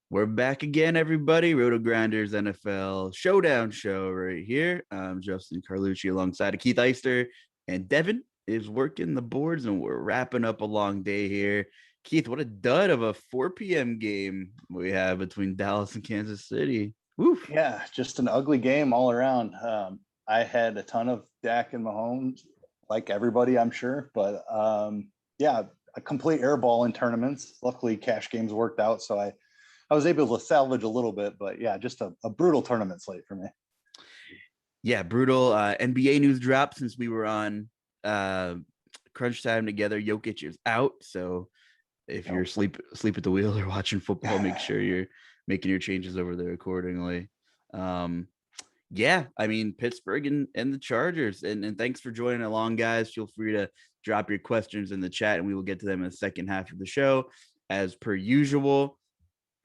We're back again, everybody. RotoGrinders NFL Showdown show right here. I'm Justin Carlucci alongside Keith Eister, and Devin is working the boards, and we're wrapping up a long day here. Keith, what a dud of a 4 p.m. game we have between Dallas and Kansas City. Woof. Yeah, just an ugly game all around. I had a ton of Dak and Mahomes, like everybody, I'm sure. But yeah, a complete airball in tournaments. Luckily, cash games worked out, so I was able to salvage a little bit. But yeah, just a brutal tournament slate for me. Yeah, brutal. NBA news dropped since we were on crunch time together. Jokic is out, so if you're asleep at the wheel or watching football, make sure you're making your changes over there accordingly. Yeah, I mean, Pittsburgh and the Chargers. And thanks for joining along, guys. Feel free to drop your questions in the chat, and we will get to them in the second half of the show. As per usual,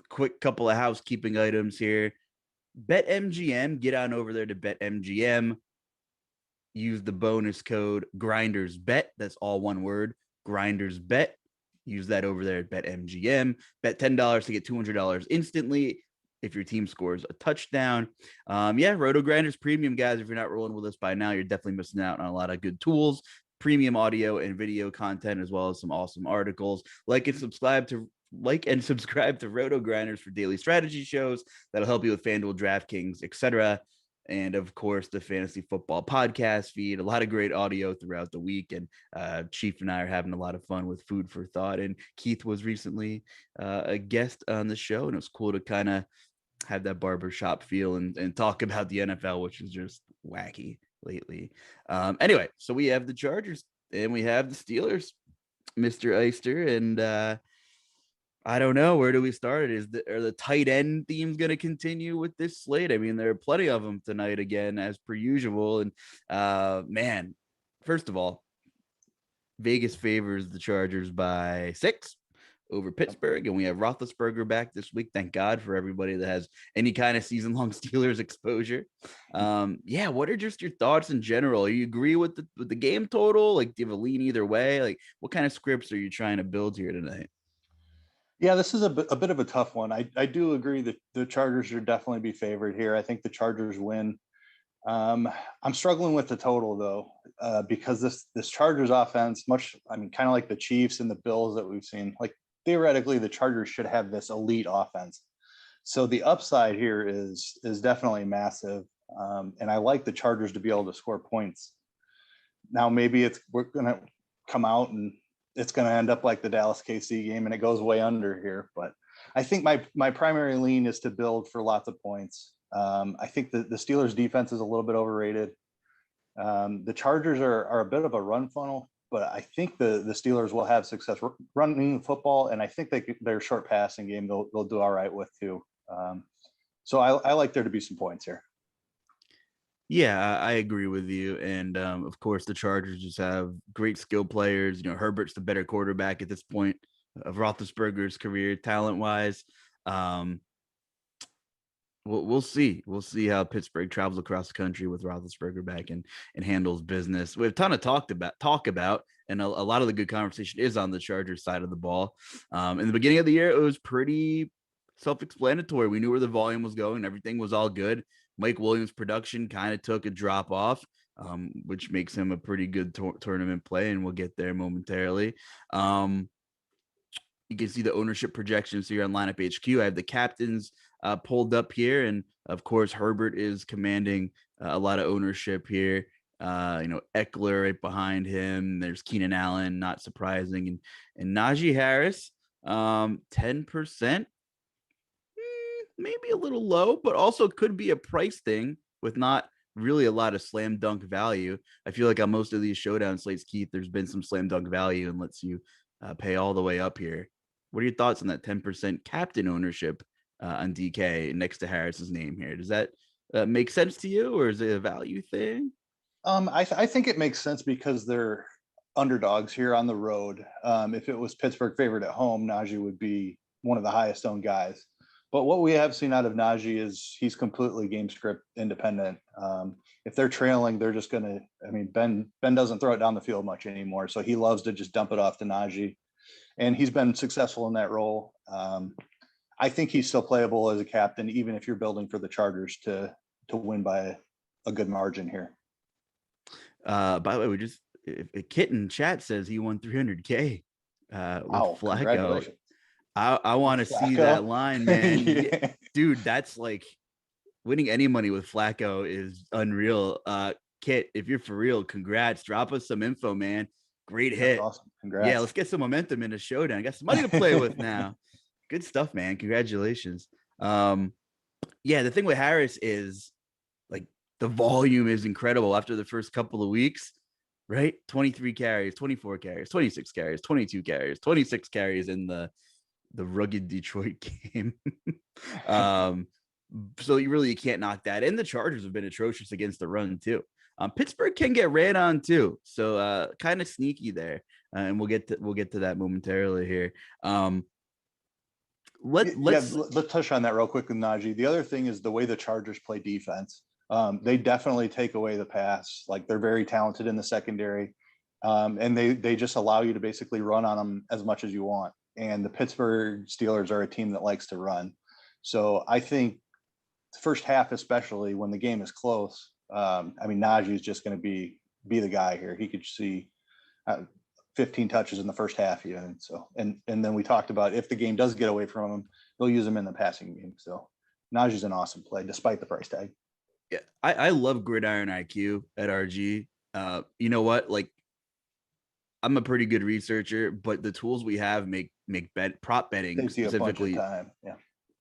quick couple of housekeeping items here. BetMGM, get on over there to BetMGM. Use the bonus code GRINDERSBET. That's all one word, GRINDERSBET. Use that over there at BetMGM. Bet $10 to get $200 instantly if your team scores a touchdown. Yeah, RotoGrinders Premium, guys. If you're not rolling with us by now, you're definitely missing out on a lot of good tools, premium audio and video content, as well as some awesome articles. Like and subscribe to RotoGrinders for daily strategy shows that'll help you with FanDuel, DraftKings, etc. And of course, the fantasy football podcast feed. A lot of great audio throughout the week. And Chief and I are having a lot of fun with food for thought. And Keith was recently a guest on the show, and it was cool to kind of have that barbershop feel and talk about the NFL, which is just wacky lately. Anyway, so we have the Chargers and we have the Steelers, Mr. Eister, and I don't know, where do we start? Are the tight end themes going to continue with this slate? I mean, there are plenty of them tonight again, as per usual. And man, first of all, Vegas favors the Chargers by 6 over Pittsburgh, and we have Roethlisberger back this week. Thank God for everybody that has any kind of season-long Steelers exposure. Yeah, what are just your thoughts in general? You agree with the game total? Like, do you have a lean either way? Like, what kind of scripts are you trying to build here tonight? Yeah, this is a bit of a tough one. I do agree that the Chargers should definitely be favored here. I think the Chargers win. I'm struggling with the total though, because this Chargers offense, kind of like the Chiefs and the Bills that we've seen, like theoretically the Chargers should have this elite offense. So the upside here is definitely massive. And I like the Chargers to be able to score points. Now, maybe we're going to come out and it's going to end up like the Dallas KC game and it goes way under here. But I think my primary lean is to build for lots of points. I think the Steelers defense is a little bit overrated. The Chargers are a bit of a run funnel, but I think the Steelers will have success running the football. And I think their short passing game, they'll do all right with too. So I like there to be some points here. Yeah, I agree with you. And of course, the Chargers just have great skill players. You know, Herbert's the better quarterback at this point of Roethlisberger's career, talent wise. Um, we'll see. We'll see how Pittsburgh travels across the country with Roethlisberger back and handles business. We have a ton of talk about, and a lot of the good conversation is on the Chargers side of the ball. In the beginning of the year, it was pretty self-explanatory. We knew where the volume was going. Everything was all good. Mike Williams' production kind of took a drop off, which makes him a pretty good tournament play, and we'll get there momentarily. You can see the ownership projections here on Lineup HQ. I have the captains pulled up here, and of course, Herbert is commanding a lot of ownership here. Eckler right behind him. There's Keenan Allen, not surprising, and Najee Harris, 10%. Maybe a little low, but also could be a price thing with not really a lot of slam dunk value. I feel like on most of these showdown slates, Keith, there's been some slam dunk value and lets you pay all the way up here. What are your thoughts on that 10% captain ownership on DK next to Harris's name here? Does that make sense to you, or is it a value thing? I think it makes sense because they're underdogs here on the road. If it was Pittsburgh favored at home, Najee would be one of the highest owned guys. But what we have seen out of Najee is he's completely game script independent. If they're trailing, they're just going to, Ben doesn't throw it down the field much anymore. So he loves to just dump it off to Najee. And he's been successful in that role. I think he's still playable as a captain, even if you're building for the Chargers to win by a good margin here. By the way, if Kit in chat says he won 300K with Flacco. I want to see that line, man. Yeah. Dude, that's like winning any money with Flacco is unreal. Kit, if you're for real, congrats. Drop us some info, man. Great hit. That's awesome. Congrats. Yeah, let's get some momentum in a showdown. I got some money to play with now. Good stuff, man. Congratulations. Yeah, the thing with Harris is like the volume is incredible after the first couple of weeks, right? 23 carries, 24 carries, 26 carries, 22 carries, 26 carries in the rugged Detroit game. So you can't knock that. And the Chargers have been atrocious against the run too. Pittsburgh can get ran on too. So kind of sneaky there. And we'll get to that momentarily here. Let's touch on that real quick with Najee. The other thing is the way the Chargers play defense. They definitely take away the pass. Like they're very talented in the secondary. And they just allow you to basically run on them as much as you want. And the Pittsburgh Steelers are a team that likes to run. So I think the first half, especially when the game is close, Najee is just going to be the guy here. He could see 15 touches in the first half even. So, and then we talked about if the game does get away from him, they'll use him in the passing game. So Najee's an awesome play despite the price tag. Yeah, I love Gridiron IQ at RG. You know what? Like, I'm a pretty good researcher, but the tools we have make prop betting specifically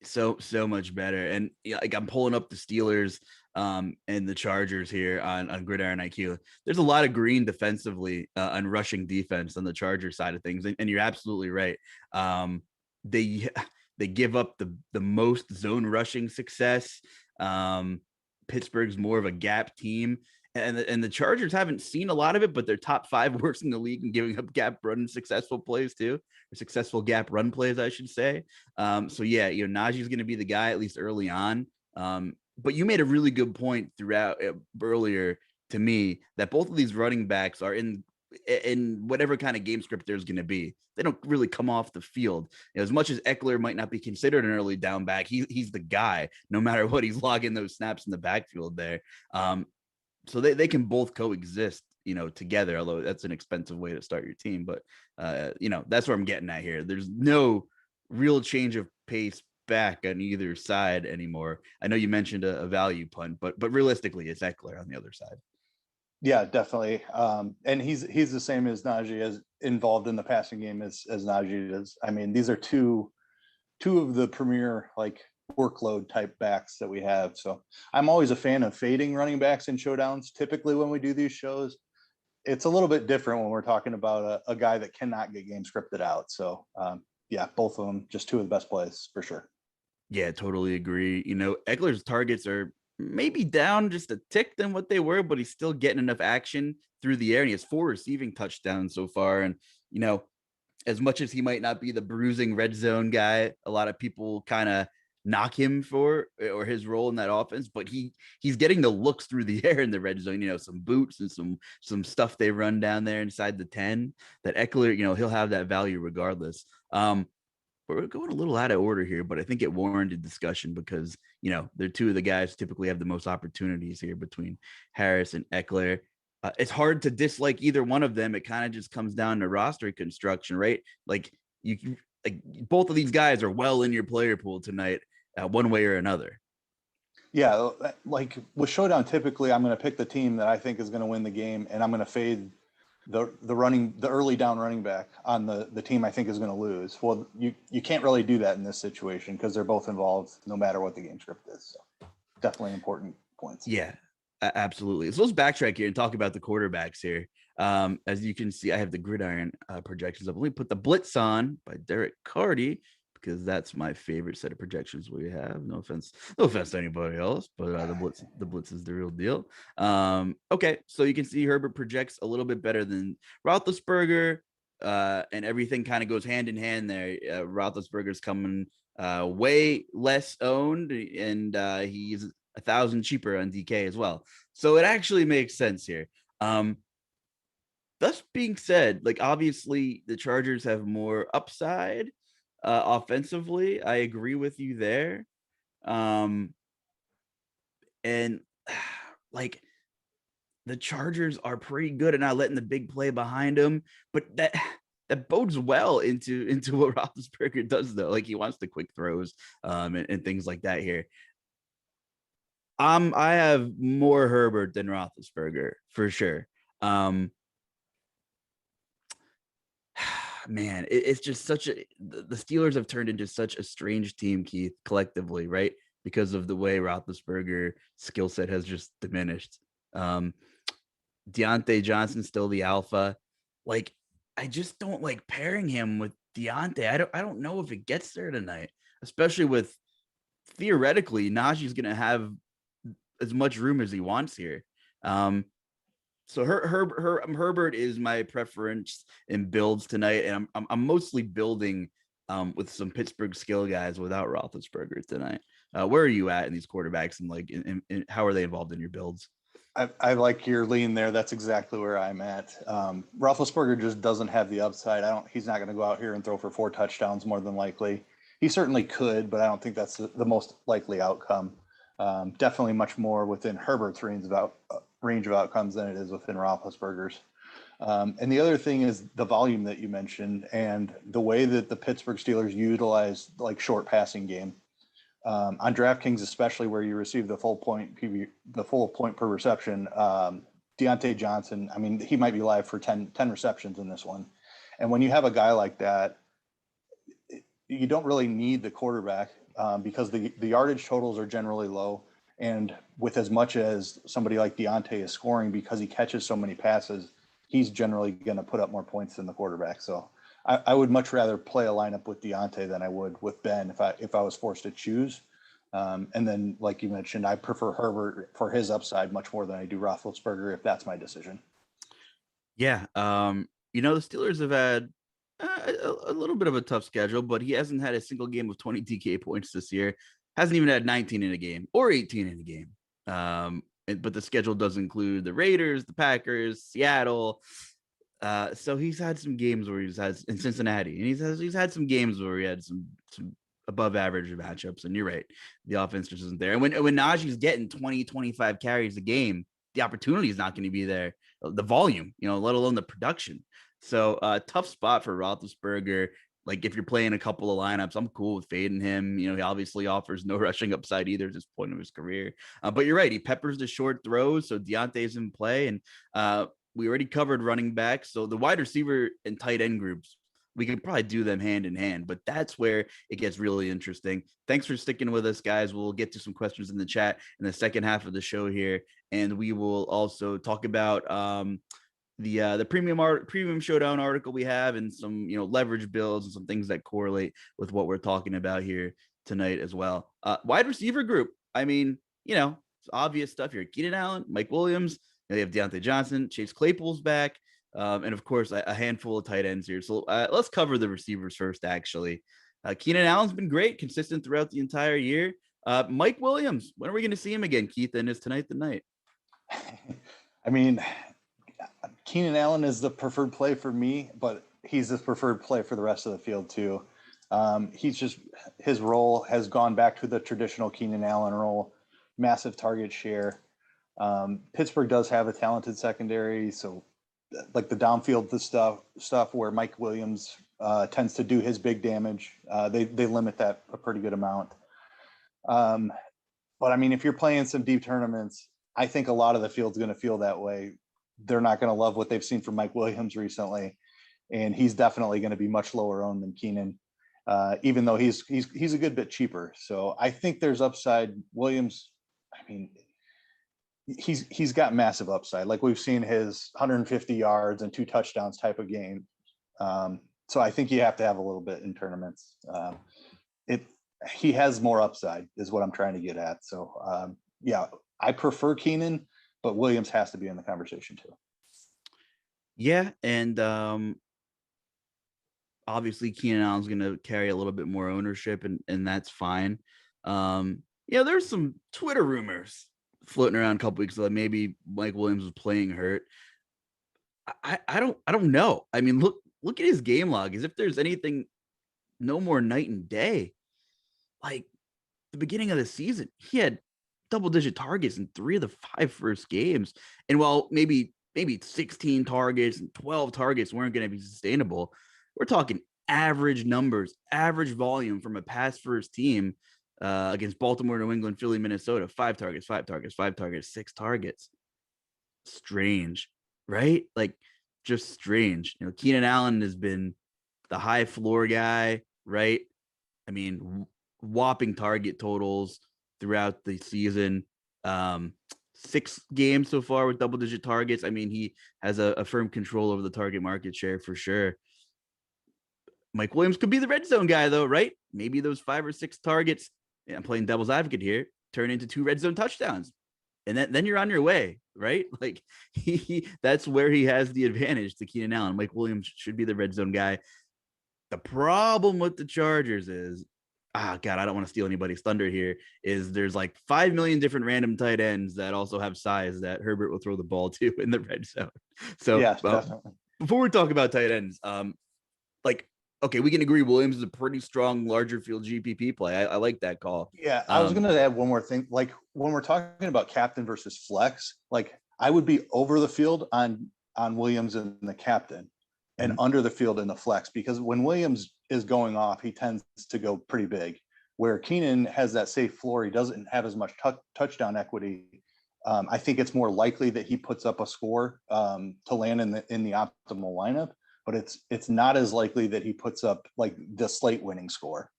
so much better. And like I'm pulling up the Steelers and the Chargers here on Gridiron IQ. There's a lot of green defensively on rushing defense on the Charger side of things, and you're absolutely right. They give up the most zone rushing success. Pittsburgh's more of a gap team. And the Chargers haven't seen a lot of it, but they're top 5 worst in the league in giving up gap run successful plays too, or successful gap run plays, I should say. So yeah, Najee's going to be the guy at least early on. But you made a really good point throughout earlier to me that both of these running backs are in whatever kind of game script there's going to be. They don't really come off the field. As much as Eckler might not be considered an early down back, he's the guy, no matter what. He's logging those snaps in the backfield there. So they can both coexist, together, although that's an expensive way to start your team. But, that's what I'm getting at here. There's no real change of pace back on either side anymore. I know you mentioned a value punt, but realistically, it's Eckler on the other side. Yeah, definitely. And he's the same as Najee, as involved in the passing game as Najee is. These are two of the premier workload type backs that we have. So I'm always a fan of fading running backs in showdowns. Typically when we do these shows, it's a little bit different when we're talking about a guy that cannot get game scripted out. So yeah, both of them, just two of the best plays for sure. Yeah, totally agree. Eckler's targets are maybe down just a tick than what they were, but he's still getting enough action through the air, and he has 4 receiving touchdowns so far. And you know, as much as he might not be the bruising red zone guy, a lot of people kind of knock him for or his role in that offense, but he's getting the looks through the air in the red zone, some boots and some stuff they run down there inside the 10 that Eckler, he'll have that value regardless. But we're going a little out of order here, but I think it warranted discussion because, they're two of the guys who typically have the most opportunities here between Harris and Eckler. It's hard to dislike either one of them. It kind of just comes down to roster construction, right? Like both of these guys are well in your player pool tonight, one way or another. Yeah, like with Showdown, typically I'm going to pick the team that I think is going to win the game, and I'm going to fade the early down running back on the team I think is going to lose. Well, you can't really do that in this situation because they're both involved no matter what the game script is. So definitely important points. Yeah, absolutely. So let's backtrack here and talk about the quarterbacks here. As you can see, I have the gridiron projections up. Let me put the blitz on by Derek Carty because that's my favorite set of projections we have. No offense to anybody else, but the blitz is the real deal. Okay, so you can see Herbert projects a little bit better than Roethlisberger, and everything kind of goes hand in hand there. Roethlisberger's coming way less owned, and he's 1,000 cheaper on DK as well. So it actually makes sense here. Thus being said, like obviously the Chargers have more upside offensively. I agree with you there. And like the Chargers are pretty good at not letting the big play behind them, but that bodes well into what Roethlisberger does though. Like he wants the quick throws and things like that here. I have more Herbert than Roethlisberger for sure. Man, it's just the Steelers have turned into such a strange team, Keith, collectively, right? Because of the way Roethlisberger's skill set has just diminished. Deontay Johnson's still the alpha. Like, I just don't like pairing him with Deontay. I don't know if it gets there tonight, especially with theoretically Najee's gonna have as much room as he wants here. So Herbert is my preference in builds tonight, and I'm mostly building with some Pittsburgh skill guys without Roethlisberger tonight. Where are you at in these quarterbacks, and like, how are they involved in your builds? I like your lean there. That's exactly where I'm at. Roethlisberger just doesn't have the upside. He's not going to go out here and throw for 4 touchdowns more than likely. He certainly could, but I don't think that's the most likely outcome. Definitely much more within Herbert's range of outcomes than it is within Roethlisberger's. And the other thing is the volume that you mentioned and the way that the Pittsburgh Steelers utilize like short passing game. On DraftKings, especially where you receive the full point per reception, Deontay Johnson, I mean, he might be live for 10 receptions in this one. And when you have a guy like that, you don't really need the quarterback because the yardage totals are generally low. And with as much as somebody like Deontay is scoring because he catches so many passes, he's generally going to put up more points than the quarterback. So I would much rather play a lineup with Deontay than I would with Ben if I was forced to choose. And then, like you mentioned, I prefer Herbert for his upside much more than I do Roethlisberger if that's my decision. Yeah, the Steelers have had a little bit of a tough schedule, but he hasn't had a single game of 20 DK points this year. Hasn't even had 19 in a game or 18 in a game. But the schedule does include the Raiders, the Packers, Seattle. So he's had some games where he's had in Cincinnati, and he's had some games where he had some above average matchups. And you're right, the offense just isn't there. And when Najee's getting 20, 25 carries a game, the opportunity is not going to be there. The volume, let alone the production. So tough spot for Roethlisberger. Like if you're playing a couple of lineups, I'm cool with fading him. He obviously offers no rushing upside either at this point of his career. But you're right. He peppers the short throws. So Deontay's in play. And we already covered running back. So the wide receiver and tight end groups, we could probably do them hand in hand. But that's where it gets really interesting. Thanks for sticking with us, guys. We'll get to some questions in the chat in the second half of the show here. And we will also talk about the premium showdown article we have and some leverage builds and some things that correlate with what we're talking about here tonight as well. Wide receiver group. I mean, it's obvious stuff here. Keenan Allen, Mike Williams. They have Deontay Johnson, Chase Claypool's back. And of course, a handful of tight ends here. So let's cover the receivers first, actually. Keenan Allen's been great, consistent throughout the entire year. Mike Williams, when are we going to see him again, Keith? And is tonight the night? I mean, Keenan Allen is the preferred play for me, but he's the preferred play for the rest of the field too. His role has gone back to the traditional Keenan Allen role, massive target share. Pittsburgh does have a talented secondary, so like the downfield stuff where Mike Williams tends to do his big damage, they limit that a pretty good amount. But I mean, if you're playing some deep tournaments, I think a lot of the field's going to feel that way. They're not going to love what they've seen from Mike Williams recently, and he's definitely going to be much lower owned than Keenan, even though he's a good bit cheaper. So I think there's upside. Williams, I mean, he's got massive upside. Like we've seen his 150 yards and 2 touchdowns type of game. So I think you have to have a little bit in tournaments. He has more upside is what I'm trying to get at. So yeah, I prefer Keenan, but Williams has to be in the conversation too. Yeah. And obviously Keenan Allen's going to carry a little bit more ownership and that's fine. There's some Twitter rumors floating around a couple weeks ago that maybe Mike Williams was playing hurt. I don't know. I mean, look at his game log. As if there's anything, no more night and day. Like the beginning of the season, he had double-digit targets in 3 of the 5 first games. And while maybe 16 targets and 12 targets weren't going to be sustainable, we're talking average numbers, average volume from a pass-first team against Baltimore, New England, Philly, Minnesota. 5 targets, 5 targets, 5 targets, 6 targets. Strange, right? Like, just strange. Keenan Allen has been the high floor guy, right? I mean, whopping target totals throughout the season. 6 games so far with double-digit targets. I mean, he has a firm control over the target market share for sure. Mike Williams could be the red zone guy, though, right? Maybe those 5 or 6 targets, I'm playing devil's advocate here, turn into 2 red zone touchdowns. And then you're on your way, right? Like that's where he has the advantage to Keenan Allen. Mike Williams should be the red zone guy. The problem with the Chargers is, God, I don't want to steal anybody's thunder here, is there's like 5 million different random tight ends that also have size that Herbert will throw the ball to in the red zone. So yes, definitely. Before we talk about tight ends, okay, we can agree Williams is a pretty strong larger field GPP play. I like that call. Yeah, I was going to add one more thing. Like when we're talking about captain versus flex, like I would be over the field on Williams and the captain and under the field in the flex, because when Williams is going off, he tends to go pretty big, where Keenan has that safe floor. He doesn't have as much touchdown equity. I think it's more likely that he puts up a score to land in the optimal lineup, but it's not as likely that he puts up like the slate winning score.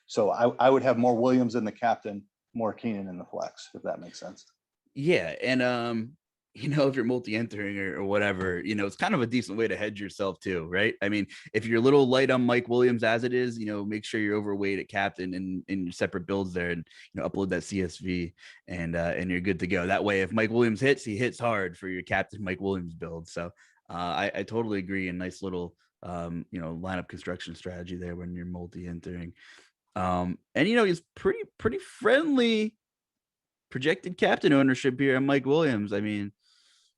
So I would have more Williams in the captain, more Keenan in the flex, if that makes sense. Yeah. And, if you're multi-entering or whatever, it's kind of a decent way to hedge yourself too, right? I mean, if you're a little light on Mike Williams as it is, make sure you're overweight at captain in your separate builds there and, upload that CSV and you're good to go. That way, if Mike Williams hits, he hits hard for your captain Mike Williams build. So I totally agree. A nice little, lineup construction strategy there when you're multi-entering. And he's pretty friendly projected captain ownership here on Mike Williams. I mean,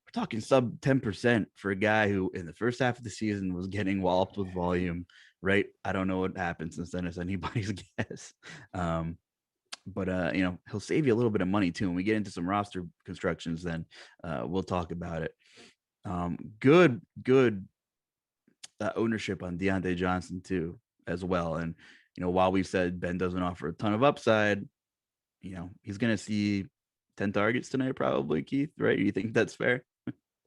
we're talking sub 10% for a guy who in the first half of the season was getting walloped with volume, right? I don't know what happened since then. It's anybody's guess. But he'll save you a little bit of money too. When we get into some roster constructions, then we'll talk about it. Good ownership on Deontay Johnson too, as well. And while we said Ben doesn't offer a ton of upside, he's going to see 10 targets tonight, probably, Keith, right? You think that's fair?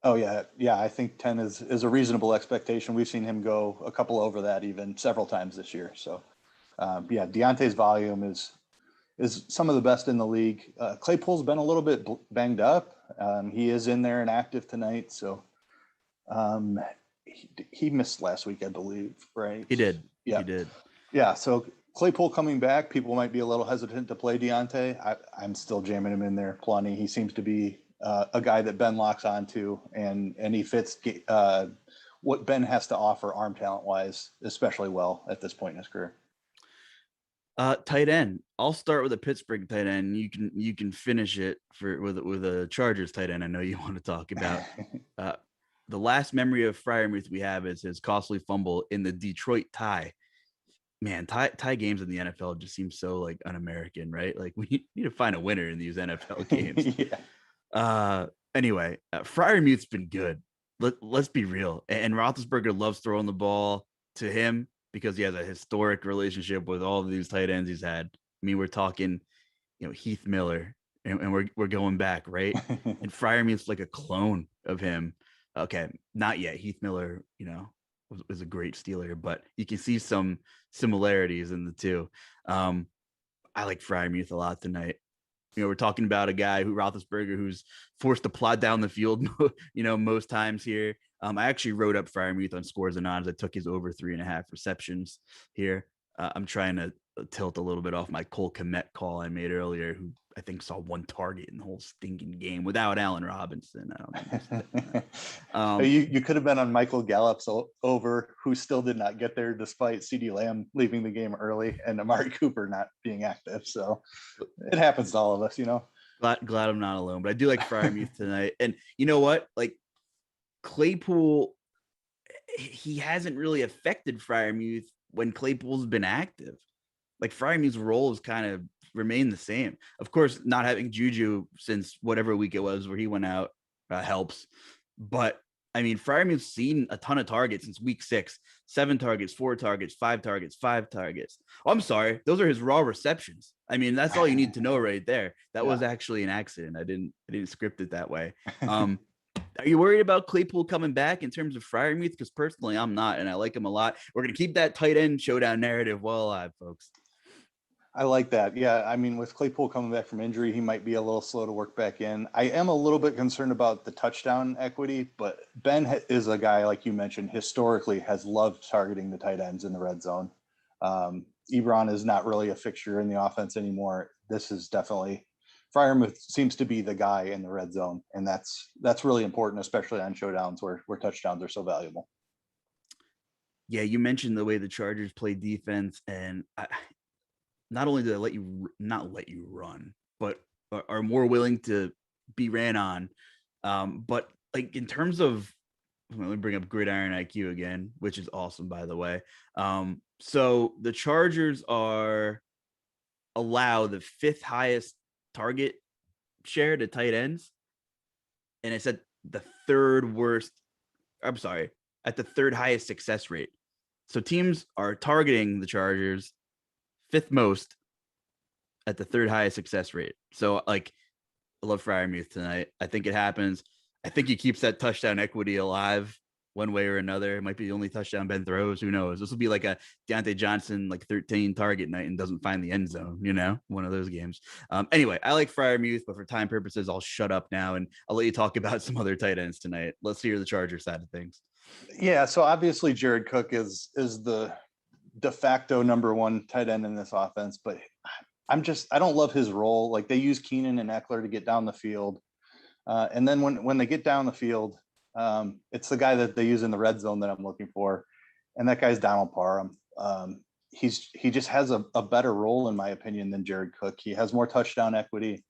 Oh yeah. Yeah. I think 10 is a reasonable expectation. We've seen him go a couple over that even several times this year. So yeah, Deontay's volume is some of the best in the league. Claypool's been a little bit banged up. He is in there and active tonight. So he missed last week, I believe, right? He did. Yeah. He did. Yeah. So Claypool coming back, people might be a little hesitant to play Deontay. I'm still jamming him in there plenty. He seems to be a guy that Ben locks onto, and he fits what Ben has to offer arm talent wise, especially well at this point in his career. Tight end. I'll start with a Pittsburgh tight end. You can finish it with a Chargers tight end. I know you want to talk about. The last memory of Freiermuth we have is his costly fumble in the Detroit tie. Man, tie games in the NFL just seem so like un-American, right? Like we need to find a winner in these NFL games. Yeah. Anyway, Freiermuth's been good. Let's be real. And Roethlisberger loves throwing the ball to him because he has a historic relationship with all of these tight ends he's had. I mean, we're talking, Heath Miller, and we're going back, right? And Freiermuth's like a clone of him. Okay, not yet. Heath Miller, was a great Steeler, but you can see some similarities in the two. I like Freiermuth a lot tonight. We're talking about a guy who's forced to plod down the field, most times here. I actually wrote up Freiermuth on Scores and Odds. I took his over 3.5 receptions here. I'm trying to tilt a little bit off my Cole Kmet call I made earlier, who I think saw one target in the whole stinking game without Allen Robinson. I don't know. You could have been on Michael Gallup's over, who still did not get there despite CeeDee Lamb leaving the game early and Amari Cooper not being active. So it happens to all of us, Glad I'm not alone, but I do like Freiermuth tonight. And you know what? Like Claypool, he hasn't really affected Freiermuth when Claypool's been active. Like Freiermuth's role has kind of remained the same. Of course, not having Juju since whatever week it was where he went out helps. But I mean, Freiermuth's seen a ton of targets since week 6, 7 targets, 4 targets, 5 targets, 5 targets. Oh, I'm sorry. Those are his raw receptions. I mean, that's all you need to know right there. That was actually an accident. I didn't script it that way. Are you worried about Claypool coming back in terms of Freiermuth? Because personally, I'm not, and I like him a lot. We're going to keep that tight end showdown narrative well alive, folks. I like that. Yeah. I mean, with Claypool coming back from injury, he might be a little slow to work back in. I am a little bit concerned about the touchdown equity, but Ben is a guy, like you mentioned, historically has loved targeting the tight ends in the red zone. Ebron is not really a fixture in the offense anymore. This is definitely Freiermuth seems to be the guy in the red zone. And that's really important, especially on showdowns where touchdowns are so valuable. Yeah. You mentioned the way the Chargers play defense, and not only do they not let you run, but are more willing to be ran on. But like in terms of, let me bring up Gridiron IQ again, which is awesome, by the way. So the Chargers allow the 5th highest target share to tight ends. And it's at the 3rd worst. I'm sorry, at the 3rd highest success rate. So teams are targeting the Chargers 5th most at the 3rd highest success rate. So like, I love Freiermuth tonight. I think it happens. I think he keeps that touchdown equity alive one way or another. It might be the only touchdown Ben throws. Who knows? This will be like a Deontay Johnson, like 13 target night and doesn't find the end zone, one of those games. Anyway, I like Freiermuth, but for time purposes, I'll shut up now and I'll let you talk about some other tight ends tonight. Let's hear the Charger side of things. Yeah. So obviously Jared Cook is the de facto number 1 tight end in this offense, but I don't love his role. Like they use Keenan and Eckler to get down the field. And then when they get down the field, it's the guy that they use in the red zone that I'm looking for. And that guy's Donald Parham. He just has a better role, in my opinion, than Jared Cook. He has more touchdown equity.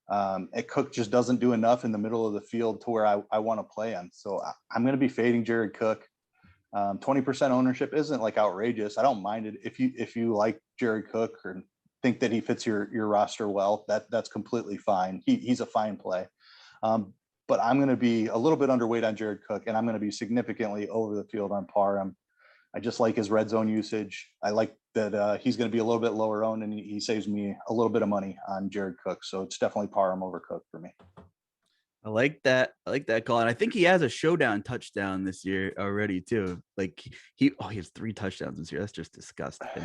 And Cook just doesn't do enough in the middle of the field to where I want to play him. So I'm going to be fading Jared Cook. 20% ownership isn't like outrageous. I don't mind it. If you like Jared Cook or think that he fits your roster well, that's completely fine. He's a fine play. But I'm going to be a little bit underweight on Jared Cook, and I'm going to be significantly over the field on Parham. I just like his red zone usage. I like that he's going to be a little bit lower owned, and he saves me a little bit of money on Jared Cook. So it's definitely Parham over Cook for me. I like that call. And I think he has a showdown touchdown this year already too. Like he has 3 touchdowns this year. That's just disgusting.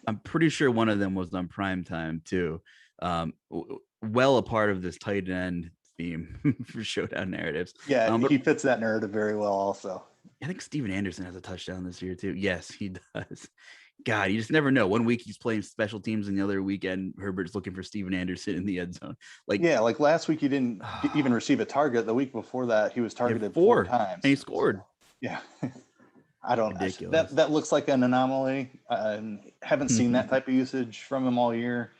I'm pretty sure one of them was on prime time too. Well, a part of this tight end theme for showdown narratives. Yeah, he fits that narrative very well also. I think Steven Anderson has a touchdown this year too. Yes, he does. God, you just never know. One week he's playing special teams, and the other weekend Herbert's looking for Steven Anderson in the end zone. Like, yeah, like last week he didn't even receive a target. The week before that he was targeted 4 times and he scored. So, yeah. I don't. Ridiculous. That looks like an anomaly. Haven't seen that type of usage from him all year.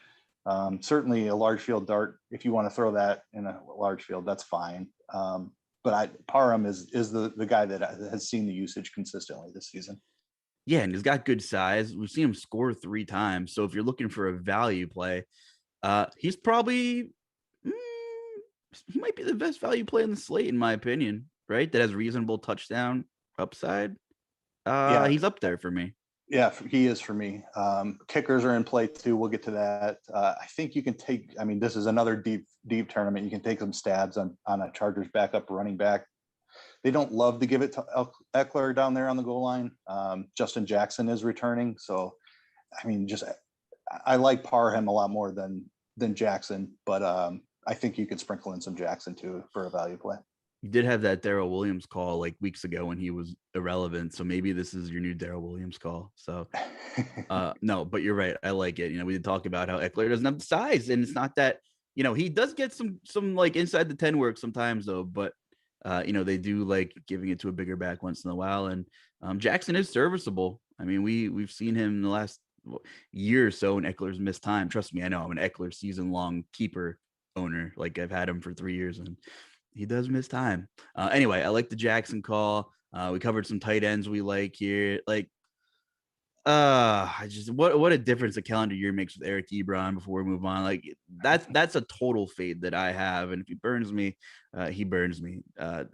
Certainly a large field dart. If you want to throw that in a large field, that's fine. But Parham is the guy that has seen the usage consistently this season. Yeah, and he's got good size. We've seen him score 3 times. So if you're looking for a value play, he's probably he might be the best value play in the slate, in my opinion. Right? That has reasonable touchdown upside. Yeah, he's up there for me. Yeah, he is for me. Kickers are in play too. We'll get to that. I think you can take. I mean, this is another deep tournament. You can take some stabs on a Chargers backup running back. They don't love to give it to Eckler down there on the goal line. Justin Jackson is returning, so I mean, I like Parham a lot more than Jackson, but I think you could sprinkle in some Jackson too for a value play. You did have that Darrell Williams call like weeks ago when he was irrelevant. So maybe this is your new Darrell Williams call. So no, but you're right. I like it. You know, we did talk about how Eckler doesn't have the size, and it's not that, you know, he does get some like inside the 10 work sometimes though, but you know, they do like giving it to a bigger back once in a while. And Jackson is serviceable. I mean, we've seen him in the last year or so in Eckler's missed time. Trust me, I know I'm an Eckler season-long keeper owner. Like I've had him for 3 years and he does miss time. Anyway, I like the Jackson call. We covered some tight ends we like here. Like, I just what a difference a calendar year makes with Eric Ebron before we move on. Like that's a total fade that I have. And if he burns me, he burns me.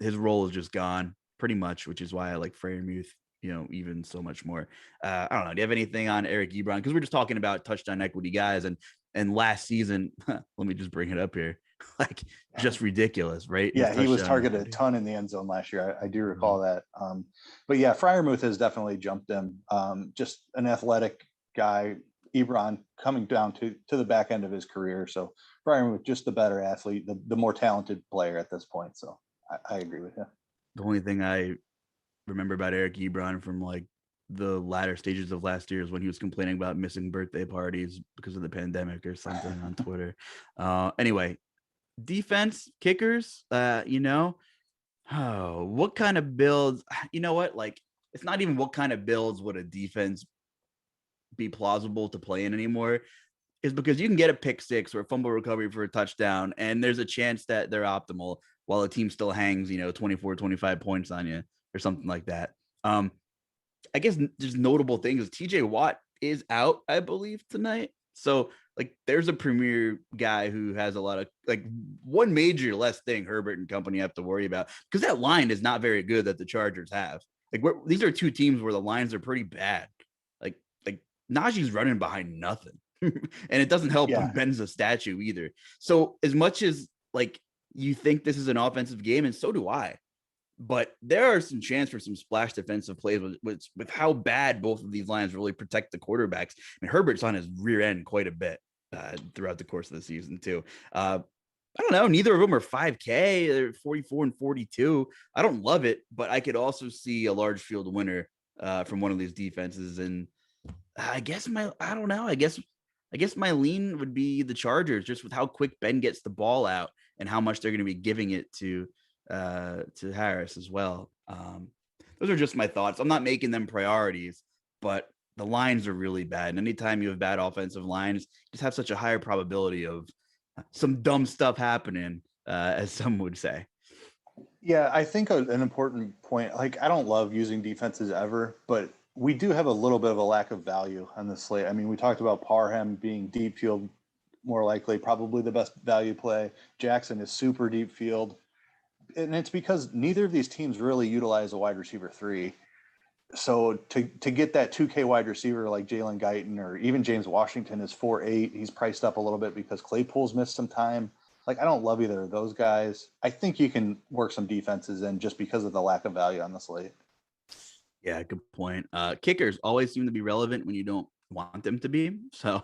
His role is just gone pretty much, which is why I like Freiermuth, you know, even so much more. I don't know. Do you have anything on Eric Ebron? Because we're just talking about touchdown equity guys, and last season, let me just bring it up here. Like just ridiculous, right? Yeah, he was targeted a ton in the end zone last year. I do recall that. But yeah, Freiermuth has definitely jumped him. Just an athletic guy. Ebron coming down to the back end of his career. So Freiermuth, just the better athlete, the more talented player at this point. So I agree with you. The only thing I remember about Eric Ebron from like the latter stages of last year is when he was complaining about missing birthday parties because of the pandemic or something on Twitter. Anyway, defense, kickers, you know, what kind of builds, you know what, like it's not even what kind of builds would a defense be plausible to play in anymore, is because you can get a pick six or a fumble recovery for a touchdown and there's a chance that they're optimal while a team still hangs, you know, 24, 25 points on you or something like that. I guess just notable things is TJ Watt is out, I believe, tonight. So like there's a premier guy who has a lot of like one major less thing Herbert and company have to worry about, because that line is not very good that the Chargers have. Like these are two teams where the lines are pretty bad. Like Najee's running behind nothing. And it doesn't help when Ben's a statue either. So as much as like you think this is an offensive game, and so do I, but there are some chance for some splash defensive plays with how bad both of these lines really protect the quarterbacks. I mean, Herbert's on his rear end quite a bit throughout the course of the season too. I don't know. Neither of them are 5K. They're 44 and 42. I don't love it, but I could also see a large field winner from one of these defenses. And I guess I guess my lean would be the Chargers, just with how quick Ben gets the ball out and how much they're going to be giving it to Harris as well. Those are just my thoughts. I'm not making them priorities, but the lines are really bad. And anytime you have bad offensive lines, you just have such a higher probability of some dumb stuff happening, as some would say. Yeah, I think an important point, like I don't love using defenses ever, but we do have a little bit of a lack of value on the slate. I mean, we talked about Parham being deep field, more likely, probably the best value play. Jackson is super deep field. And it's because neither of these teams really utilize a wide receiver 3. So to get that 2K wide receiver like Jalen Guyton or even James Washington is 4.8. He's priced up a little bit because Claypool's missed some time. Like, I don't love either of those guys. I think you can work some defenses in just because of the lack of value on the slate. Yeah, good point. Kickers always seem to be relevant when you don't want them to be. So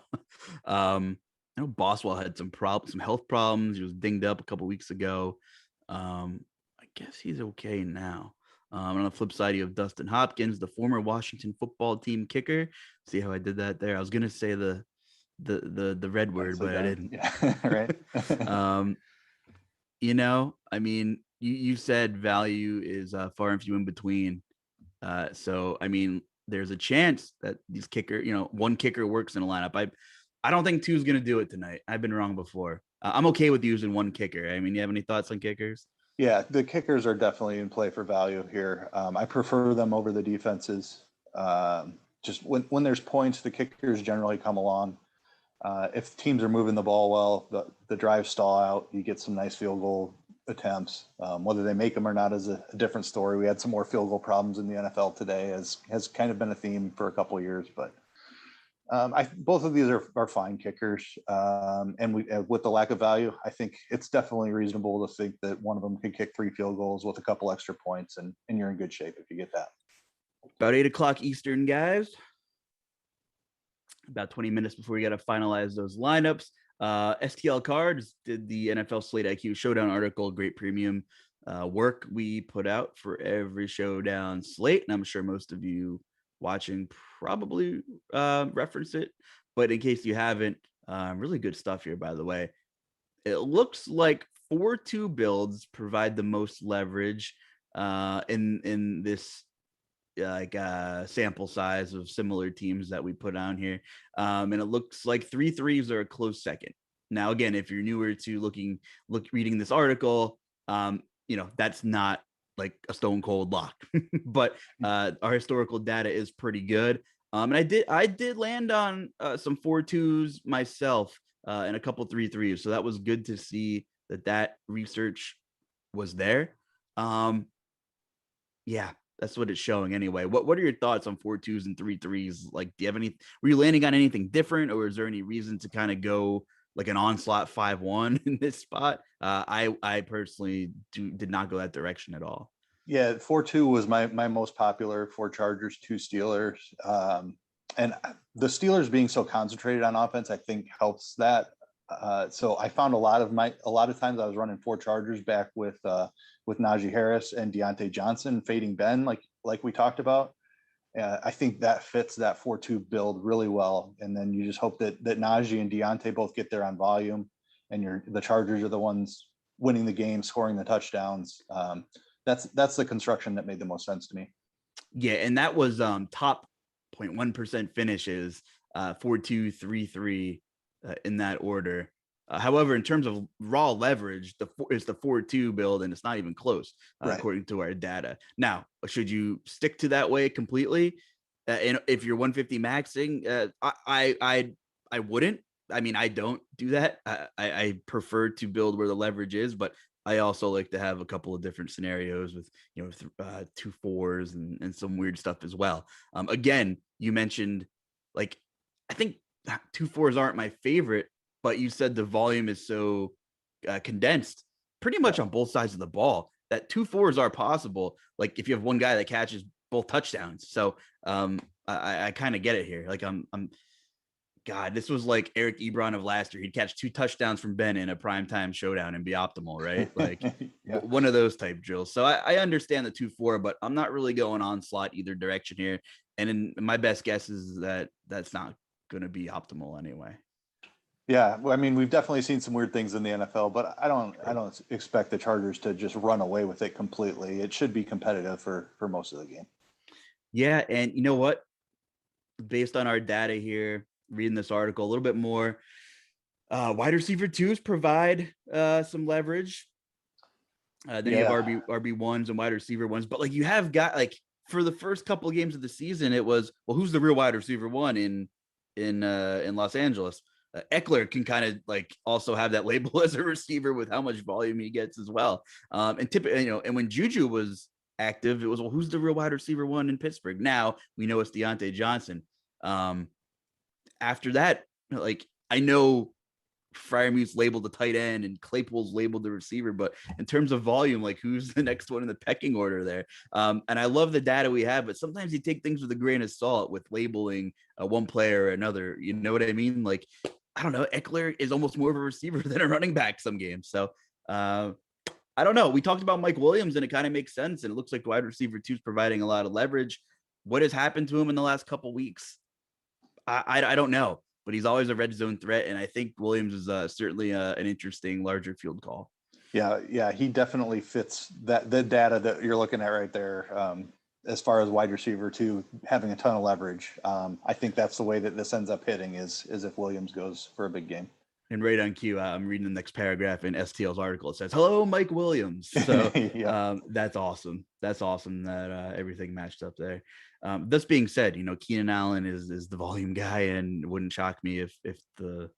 I know Boswell had some health problems. He was dinged up a couple weeks ago. I guess he's okay now. On the flip side, you have Dustin Hopkins, the former Washington football team kicker. See how I did that there? I was gonna say the red word, but I didn't. Yeah, right. I mean, you said value is far and few in between. So I mean, there's a chance that these kicker, one kicker works in a lineup. I don't think two is gonna do it tonight. I've been wrong before. I'm okay with using one kicker. I mean, you have any thoughts on kickers? Yeah, the kickers are definitely in play for value here. I prefer them over the defenses. Just when there's points, the kickers generally come along. If teams are moving the ball well, the drive stall out, you get some nice field goal attempts. Whether they make them or not is a different story. We had some more field goal problems in the NFL today, as has kind of been a theme for a couple of years. But both of these are fine kickers, and with the lack of value, I think it's definitely reasonable to think that one of them can kick 3 field goals with a couple extra points, and you're in good shape if you get that. About 8:00 Eastern, guys. About 20 minutes before we got to finalize those lineups. STL Cards did the NFL Slate IQ Showdown article, great premium work we put out for every Showdown slate, and I'm sure most of you watching probably reference it, but in case you haven't, really good stuff here, by the way. It looks like 4-2 builds provide the most leverage in this sample size of similar teams that we put on here, and it looks like 3-3s are a close second. Now, again, if you're newer to reading this article, that's not like a stone cold lock, but our historical data is pretty good. And I did land on some 4-2s myself and a couple 3-3s, so that was good to see that research was there. Yeah, that's what it's showing anyway. What are your thoughts on 4-2s and 3-3s? Like, do you have were you landing on anything different, or is there any reason to kind of go like an onslaught 5-1 in this spot? I personally did not go that direction at all. Yeah, 4-2 was my most popular, 4 Chargers, 2 Steelers. And the Steelers being so concentrated on offense, I think helps that. So I found a lot of times I was running 4 Chargers back with Najee Harris and Deontay Johnson fading Ben, like we talked about. I think that fits that 4-2 build really well. And then you just hope that Najee and Deontay both get there on volume, and the Chargers are the ones winning the game, scoring the touchdowns. That's the construction that made the most sense to me. Yeah, and that was top 0.1% finishes, 4-2, 3-3 in that order. However, in terms of raw leverage, it's the 4-2 build, and it's not even close, Right. according to our data. Now, should you stick to that way completely? And if you're 150 maxing, I wouldn't. I mean, I don't do that. I prefer to build where the leverage is, but I also like to have a couple of different scenarios with 2 4s and some weird stuff as well. Again, you mentioned, like, I think 2 4s aren't my favorite, but you said the volume is so condensed pretty much on both sides of the ball that 2 4s are possible. Like, if you have one guy that catches both touchdowns. So I kind of get it here. Like, God, this was like Eric Ebron of last year. He'd catch 2 touchdowns from Ben in a primetime showdown and be optimal, right? Like yeah. One of those type drills. So I understand the 2-4, but I'm not really going onslaught either direction here. And my best guess is that that's not going to be optimal anyway. Yeah, well, I mean, we've definitely seen some weird things in the NFL, but I don't expect the Chargers to just run away with it completely. It should be competitive for most of the game. Yeah, and you know what? Based on our data here, reading this article a little bit more, wide receiver 2s provide some leverage. Then you have RB1s and wide receiver 1s, but like you have got, like, for the first couple of games of the season, it was, well, who's the real wide receiver 1 in Los Angeles? Eckler can kind of like also have that label as a receiver with how much volume he gets as well. And typically, and when Juju was active, it was, well, who's the real wide receiver 1 in Pittsburgh? Now we know it's Deontay Johnson. After that, like, I know Freiermuth's labeled the tight end and Claypool's labeled the receiver, but in terms of volume, like, who's the next one in the pecking order there? And I love the data we have, but sometimes you take things with a grain of salt with labeling one player or another. You know what I mean? Like, I don't know, Eckler is almost more of a receiver than a running back some games. So I don't know. We talked about Mike Williams, and it kind of makes sense. And it looks like wide receiver 2 is providing a lot of leverage. What has happened to him in the last couple weeks? I don't know, but he's always a red zone threat. And I think Williams is certainly an interesting larger field call. Yeah, he definitely fits that the data that you're looking at right there. As far as wide receiver 2 having a ton of leverage, I think that's the way that this ends up hitting is if Williams goes for a big game. And right on cue, I'm reading the next paragraph in STL's article. It says, "Hello, Mike Williams." So Yeah. that's awesome. That's awesome that everything matched up there. This being said, Keenan Allen is the volume guy, and it wouldn't shock me if the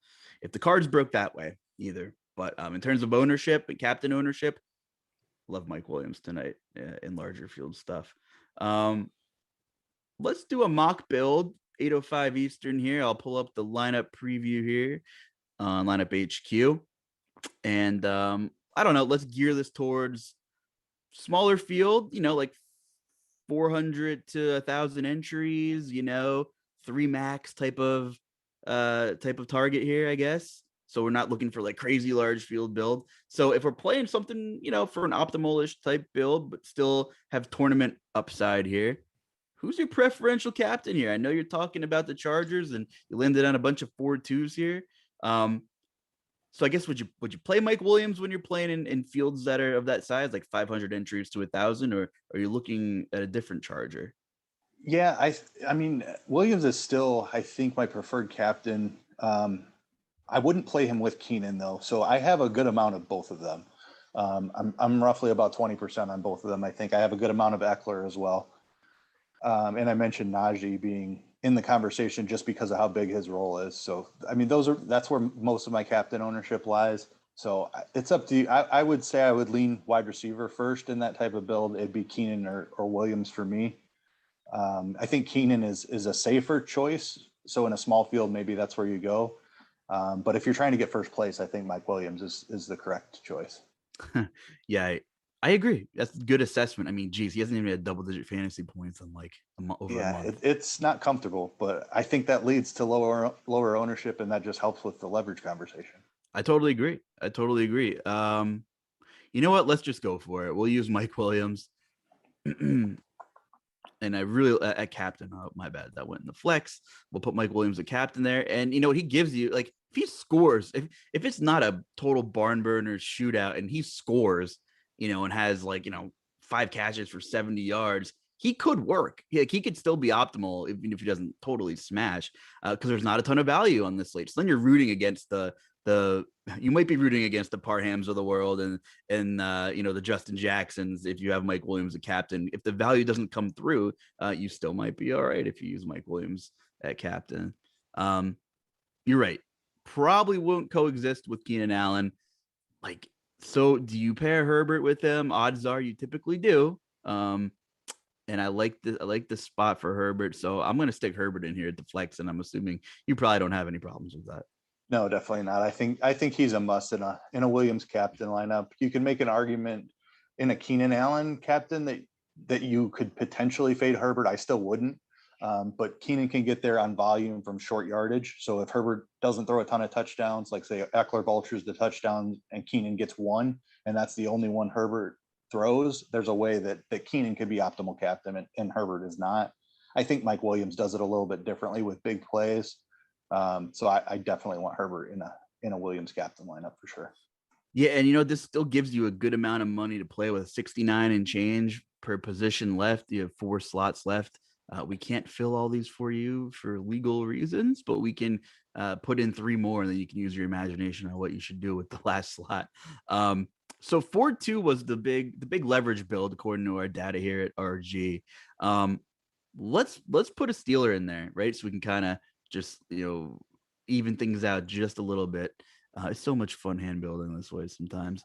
cards broke that way either. But in terms of ownership and captain ownership, love Mike Williams tonight in larger field stuff. Let's do a mock build, 8:05 Eastern here. I'll pull up the lineup preview here on Lineup HQ. And I don't know, let's gear this towards smaller field, like 400 to 1,000 entries, 3 max type of target here, I guess. So we're not looking for like crazy large field build. So if we're playing something, for an optimal-ish type build, but still have tournament upside here, who's your preferential captain here? I know you're talking about the Chargers and you landed on a bunch of 4-2s here. So I guess would you play Mike Williams when you're playing in fields that are of that size, like 500 entries to 1,000, or are you looking at a different Charger? Yeah, I mean Williams is still, I think, my preferred captain. I wouldn't play him with Keenan though, so I have a good amount of both of them. I'm roughly about 20% on both of them. I think I have a good amount of Eckler as well. And I mentioned Najee being in the conversation just because of how big his role is. So, I mean, that's where most of my captain ownership lies. So it's up to you. I would say I would lean wide receiver first in that type of build. It'd be Keenan or Williams for me. I think Keenan is a safer choice. So in a small field, maybe that's where you go. But if you're trying to get first place, I think Mike Williams is the correct choice. Yeah, I agree. That's a good assessment. I mean, geez, he hasn't even had double-digit fantasy points in like over a month. It's not comfortable, but I think that leads to lower ownership, and that just helps with the leverage conversation. I totally agree. You know what? Let's just go for it. We'll use Mike Williams. And I really at captain. Oh, my bad. That went in the flex. We'll put Mike Williams at captain there. And what he gives you, like if he scores, if it's not a total barn burner shootout and he scores, and has like, 5 catches for 70 yards, he could work. He could still be optimal even if he doesn't totally smash, because there's not a ton of value on this slate. So then you're rooting against you might be rooting against the Parhams of the world and the Justin Jacksons if you have Mike Williams a captain. If the value doesn't come through, you still might be all right if you use Mike Williams at captain. You're right. Probably won't coexist with Keenan Allen. Like, so do you pair Herbert with him? Odds are you typically do. And I like the spot for Herbert. So I'm going to stick Herbert in here at the flex, and I'm assuming you probably don't have any problems with that. No, definitely not. I think he's a must in a Williams captain lineup. You can make an argument in a Keenan Allen captain that you could potentially fade Herbert. I still wouldn't. But Keenan can get there on volume from short yardage. So if Herbert doesn't throw a ton of touchdowns, like say Eckler vultures the touchdown and Keenan gets one, and that's the only one Herbert throws, there's a way that Keenan could be optimal captain and Herbert is not. I think Mike Williams does it a little bit differently with big plays. So I definitely want Herbert in a Williams captain lineup for sure. Yeah, and this still gives you a good amount of money to play with. 69 and change per position left. You have 4 slots left. We can't fill all these for you for legal reasons, but we can put in 3 more, and then you can use your imagination on what you should do with the last slot. So 4-2 was the big leverage build according to our data here at RG. Let's put a Steeler in there, right? So we can kind of just even things out just a little bit. It's so much fun hand building this way sometimes.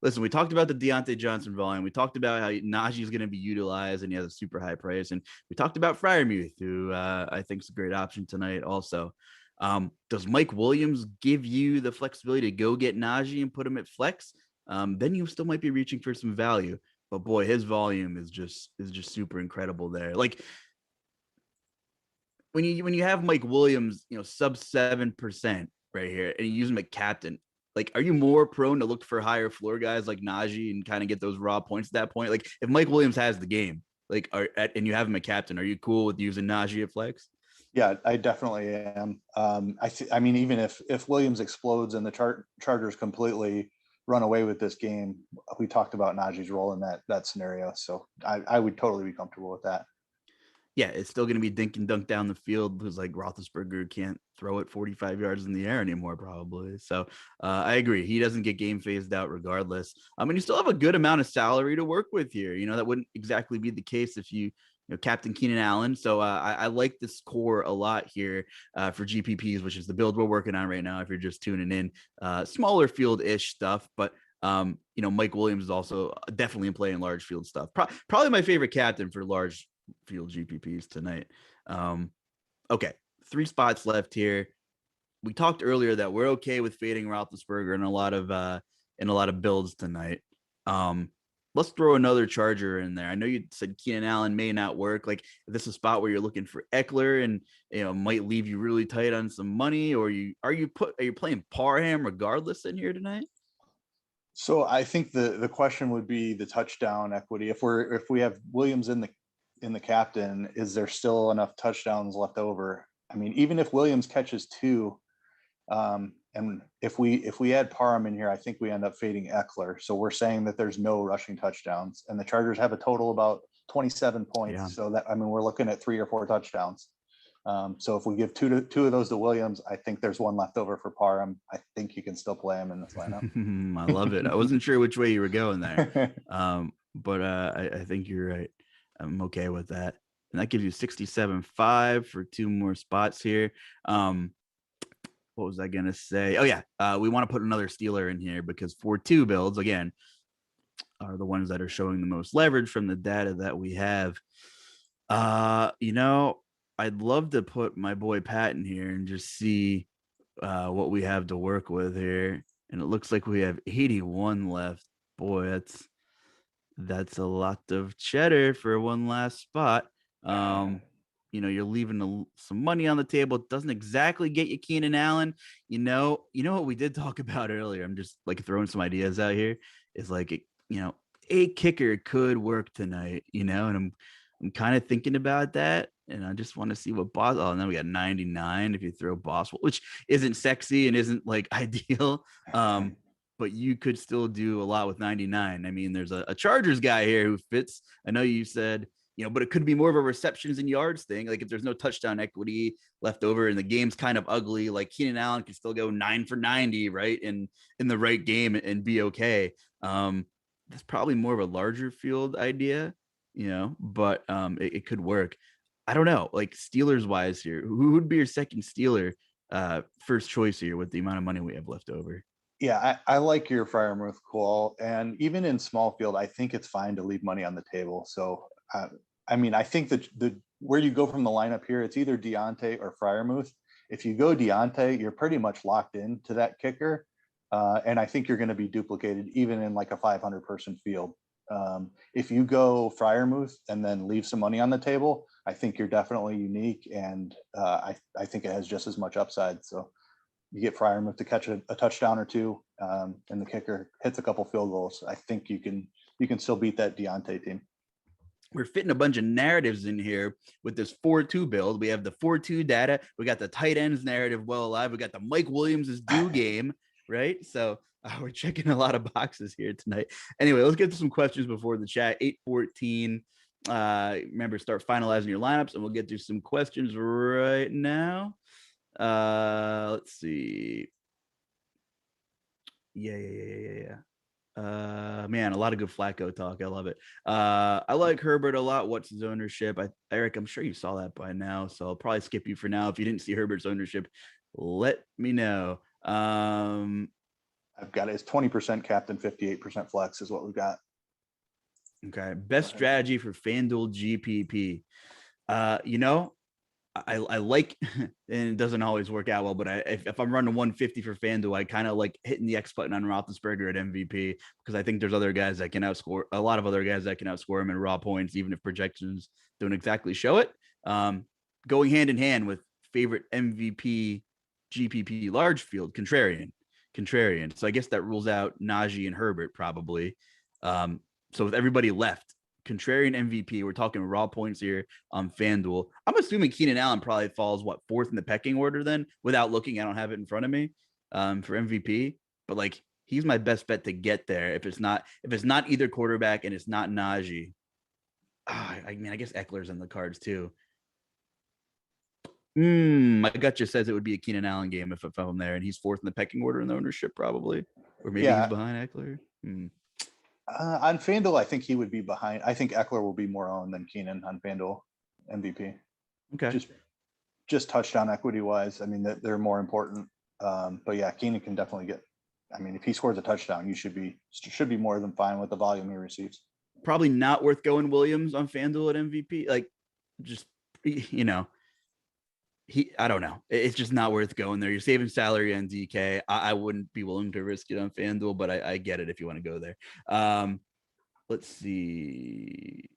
Listen, we talked about the Deontay Johnson volume. We talked about how Najee is going to be utilized and he has a super high price. And we talked about Freiermuth, who I think is a great option tonight also. Does Mike Williams give you the flexibility to go get Najee and put him at flex? Then you still might be reaching for some value. But boy, his volume is just super incredible there. Like, when you have Mike Williams, sub 7% right here, and you use him at captain, like, are you more prone to look for higher floor guys like Najee and kind of get those raw points at that point? Like, if Mike Williams has the game, like, and you have him a captain, are you cool with using Najee at flex? Yeah, I definitely am. I mean, even if Williams explodes and the Chargers completely run away with this game, we talked about Najee's role in that scenario. So I would totally be comfortable with that. Yeah, it's still going to be dink and dunk down the field because like Roethlisberger can't throw it 45 yards in the air anymore, probably. So I agree. He doesn't get game phased out regardless. I mean, you still have a good amount of salary to work with here. You know, that wouldn't exactly be the case if you know, Captain Keenan Allen. So I like this core a lot here for GPPs, which is the build we're working on right now. If you're just tuning in, smaller field ish stuff, but you know, Mike Williams is also definitely in play in large field stuff. Probably my favorite captain for large field GPPs tonight. Okay, 3 spots left here. We talked earlier that we're okay with fading Roethlisberger in a lot of builds tonight. Let's throw another Charger in there. I know you said Keenan Allen may not work. Like, if this is a spot where you're looking for Eckler and you know might leave you really tight on some money, or are you playing Parham regardless in here tonight? So I think the question would be the touchdown equity. If we have Williams in the captain, is there still enough touchdowns left over? I mean, even if Williams catches 2, and if we add Parham in here, I think we end up fading Eckler. So we're saying that there's no rushing touchdowns, and the Chargers have a total about 27 points. Yeah. So that, I mean, we're looking at 3 or 4 touchdowns. So if we give two of those to Williams, I think there's one left over for Parham. I think you can still play him in this lineup. I love it. I wasn't sure which way you were going there, but I think you're right. I'm okay with that. And that gives you 67.5 for 2 more spots here. What was I going to say? Oh, yeah. We want to put another Steeler in here because 4-2 builds, again, are the ones that are showing the most leverage from the data that we have. You know, I'd love to put my boy Pat in here and just see what we have to work with here. And it looks like we have 81 left. Boy, that's a lot of cheddar for one last spot. You know, you're leaving some money on the table. It doesn't exactly get you Keenan Allen. You know what we did talk about earlier. I'm just like throwing some ideas out here. Is like, you know, a kicker could work tonight, you know, and I'm kind of thinking about that. And I just want to see what Boss. Oh, and then we got 99 if you throw Boswell, which isn't sexy and isn't like ideal. But you could still do a lot with 99. I mean, there's a Chargers guy here who fits. I know you said, you know, but it could be more of a receptions and yards thing. Like if there's no touchdown equity left over and the game's kind of ugly, like Keenan Allen can still go 9 for 90, right? In the right game and be okay. That's probably more of a larger field idea, you know, but it could work. I don't know, like Steelers wise here, who would be your second Steeler first choice here with the amount of money we have left over? Yeah, I like your Freiermuth call. And even in small field, I think it's fine to leave money on the table. So, I mean, I think that where you go from the lineup here, it's either Deontay or Freiermuth. If you go Deontay, you're pretty much locked into that kicker. And I think you're going to be duplicated even in like a 500-person field. If you go Freiermuth and then leave some money on the table, I think you're definitely unique. And I think it has just as much upside. So you get Freiermuth to catch a touchdown or 2, and the kicker hits a couple field goals. I think you can still beat that Deontay team. We're fitting a bunch of narratives in here with this 4-2 build. We have the 4-2 data. We got the tight ends narrative well alive. We got the Mike Williams' due game, right? So we're checking a lot of boxes here tonight. Anyway, let's get to some questions before the chat. 8:14. Remember, start finalizing your lineups, and we'll get to some questions right now. Let's see. Yeah. Man, a lot of good Flacco talk. I love it. I like Herbert a lot. What's his ownership? Eric, I'm sure you saw that by now, so I'll probably skip you for now. If you didn't see Herbert's ownership, let me know. I've got it. It's 20% captain, 58% flex is what we've got. Okay. Best strategy for FanDuel GPP. You know, I like, and it doesn't always work out well, but if I'm running 150 for FanDuel, I kind of like hitting the X button on Roethlisberger at MVP because I think there's other guys that can outscore, a lot of other guys that can outscore him in raw points, even if projections don't exactly show it. Going hand in hand with favorite MVP GPP large field contrarian. contrarian. So I guess that rules out Najee and Herbert probably. So with everybody left, contrarian MVP, we're talking raw points here on FanDuel. I'm assuming Keenan Allen probably falls fourth in the pecking order then, without looking. I don't have it in front of me for MVP, but like he's my best bet to get there. If it's not either quarterback and it's not Najee. I mean, I guess Eckler's in the cards too. My gut just says it would be a Keenan Allen game if I'm there, and he's fourth in the pecking order in the ownership probably, or maybe he's behind Eckler. On FanDuel, I think he would be behind. I think Eckler will be more owned than Keenan on FanDuel MVP. Okay, just touchdown equity wise. I mean, they're more important. But yeah, Keenan can definitely get. I mean, if he scores a touchdown, you should be more than fine with the volume he receives. Probably not worth going Williams on FanDuel at MVP. Like, just I don't know. It's just not worth going there. You're saving salary on DK. I wouldn't be willing to risk it on FanDuel, but I get it if you want to go there. Let's see.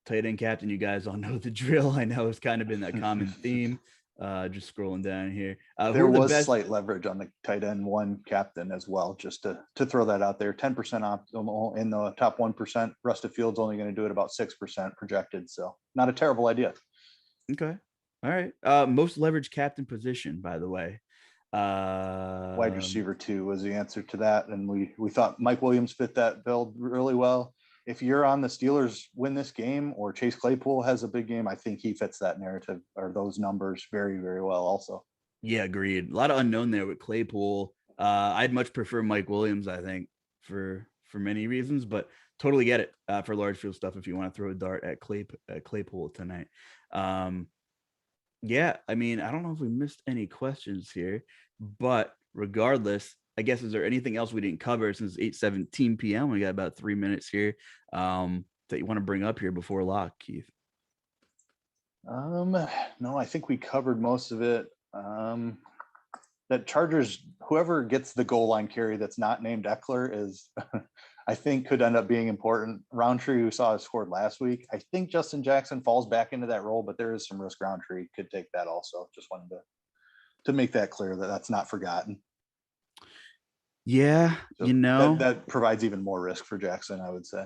Tight end captain, you guys all know the drill. I know it's kind of been that common theme. Just scrolling down here. There was slight leverage on the tight end one captain as well, just to throw that out there. 10% optimal in the top 1%. Rusted Field's only going to do it about 6% projected. So not a terrible idea. Okay. All right. Most leveraged captain position, by the way. Wide receiver 2 was the answer to that. And we thought Mike Williams fit that build really well. If you're on the Steelers win this game or Chase Claypool has a big game, I think he fits that narrative or those numbers very, very well also. Yeah, agreed. A lot of unknown there with Claypool. I'd much prefer Mike Williams, I think, for many reasons, but totally get it for large field stuff if you want to throw a dart at Claypool tonight. Yeah, I mean, I don't know if we missed any questions here, but regardless, I guess, is there anything else we didn't cover since 8:17 p.m.? We got about 3 minutes here that you want to bring up here before lock, Keith? No, I think we covered most of it. That Chargers, whoever gets the goal line carry that's not named Eckler is, I think, could end up being important. Roundtree, who saw us scored last week, I think Justin Jackson falls back into that role, but there is some risk. Roundtree could take that also. Just wanted to make that clear that that's not forgotten. Yeah, so that provides even more risk for Jackson, I would say.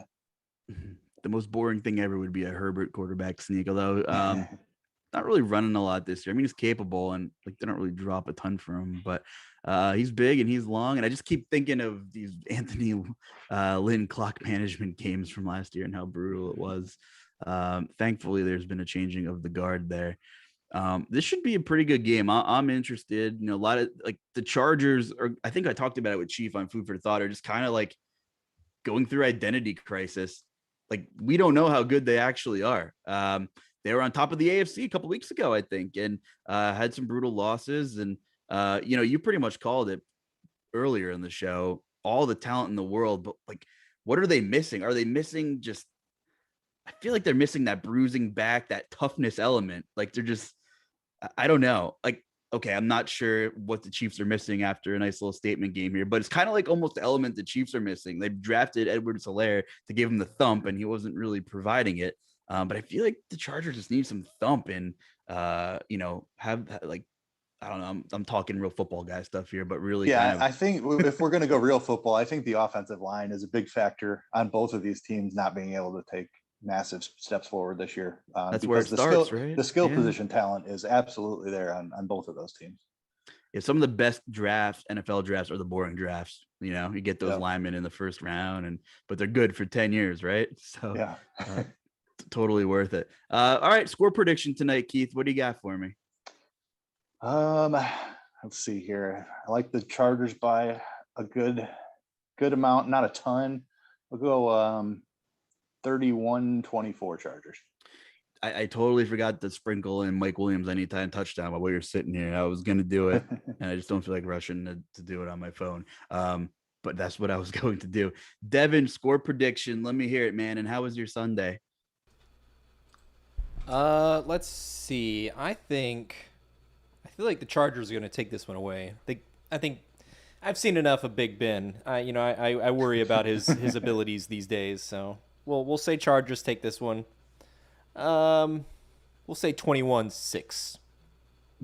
The most boring thing ever would be a Herbert quarterback sneak, although not really running a lot this year. I mean, he's capable and like they don't really drop a ton for him, but he's big and he's long. And I just keep thinking of these Anthony Lynn clock management games from last year and how brutal it was. Thankfully, there's been a changing of the guard there. This should be a pretty good game. I'm interested. You know, a lot of like the Chargers are, I think I talked about it with Chief on Food for Thought, are just kind of like going through identity crisis. Like we don't know how good they actually are. They were on top of the AFC a couple weeks ago, I think, and had some brutal losses. And, you pretty much called it earlier in the show, all the talent in the world. But, like, what are they missing? Are they missing just – I feel like they're missing that bruising back, that toughness element. Like, they're just – I don't know. Like, okay, I'm not sure what the Chiefs are missing after a nice little statement game here, but it's kind of like almost the element the Chiefs are missing. They've drafted Edwards-Helaire to give him the thump, and he wasn't really providing it. But I feel like the Chargers just need some thump and, have like, I don't know, I'm talking real football guy stuff here, but really I think if we're going to go real football, I think the offensive line is a big factor on both of these teams not being able to take massive steps forward this year. That's where it starts, right? The skill position talent is absolutely there on both of those teams. Yeah, some of the best drafts, NFL drafts, are the boring drafts. You know, you get those linemen in the first round, but they're good for 10 years, right? So yeah. Totally worth it. All right, score prediction tonight, Keith. What do you got for me? Let's see here. I like the Chargers by a good amount, not a ton. We'll go 31-24 Chargers. I totally forgot to sprinkle in Mike Williams anytime touchdown while we were sitting here. I was going to do it, and I just don't feel like rushing to do it on my phone. But that's what I was going to do. Devin, score prediction. Let me hear it, man. And how was your Sunday? Let's see. I feel like the Chargers are going to take this one away. I think I've seen enough of Big Ben. I worry about his abilities these days. So we'll say Chargers take this one. We'll say 21-6.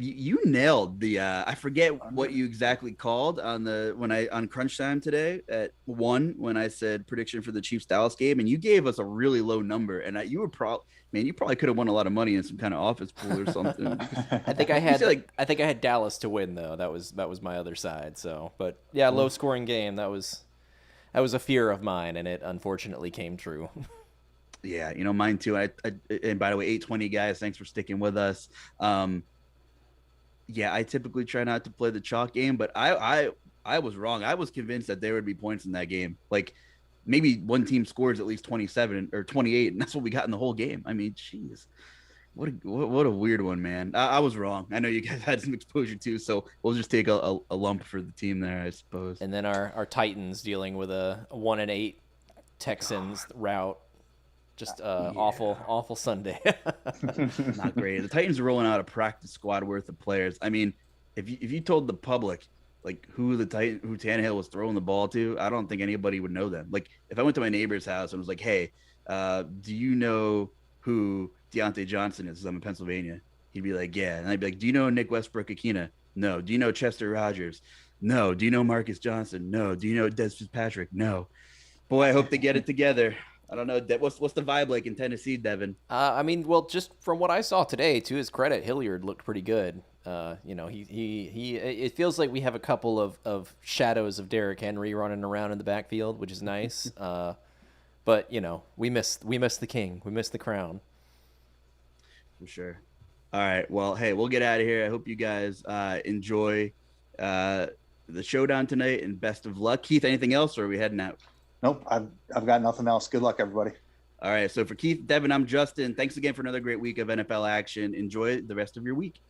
You nailed the I forget what you exactly called on Crunch Time today at 1 when I said prediction for the Chiefs Dallas game, and you gave us a really low number, and you probably could have won a lot of money in some kind of office pool or something. I think I had Dallas to win though. That was my other side. So, but yeah, low scoring game. That was a fear of mine, and it unfortunately came true. Yeah, mine too. And by the way, 820 guys, thanks for sticking with us. Yeah, I typically try not to play the chalk game, but I was wrong. I was convinced that there would be points in that game. Like maybe one team scores at least 27 or 28, and that's what we got in the whole game. I mean, jeez, what a weird one, man. I was wrong. I know you guys had some exposure too, so we'll just take a lump for the team there, I suppose. And then our Titans dealing with a 1-8 Texans route. Just awful Sunday. Not great. The Titans are rolling out a practice squad worth of players. I mean, if you told the public like who Tannehill was throwing the ball to, I don't think anybody would know them. Like if I went to my neighbor's house and was like, "Hey, do you know who Deontay Johnson is?" I'm in Pennsylvania. He'd be like, "Yeah," and I'd be like, "Do you know Nick Westbrook-Akina?" No. Do you know Chester Rogers? No. Do you know Marcus Johnson? No. Do you know Des Fitzpatrick? No. Boy, I hope they get it together. I don't know. What's the vibe like in Tennessee, Devin? I mean, well, just from what I saw today, to his credit, Hilliard looked pretty good. It feels like we have a couple of shadows of Derrick Henry running around in the backfield, which is nice. But we miss the king. We miss the crown. For sure. All right. Well, hey, we'll get out of here. I hope you guys enjoy the showdown tonight, and best of luck. Keith, anything else, or are we heading out? Nope, I've got nothing else. Good luck, everybody. All right. So for Keith, Devin, I'm Justin. Thanks again for another great week of NFL action. Enjoy the rest of your week.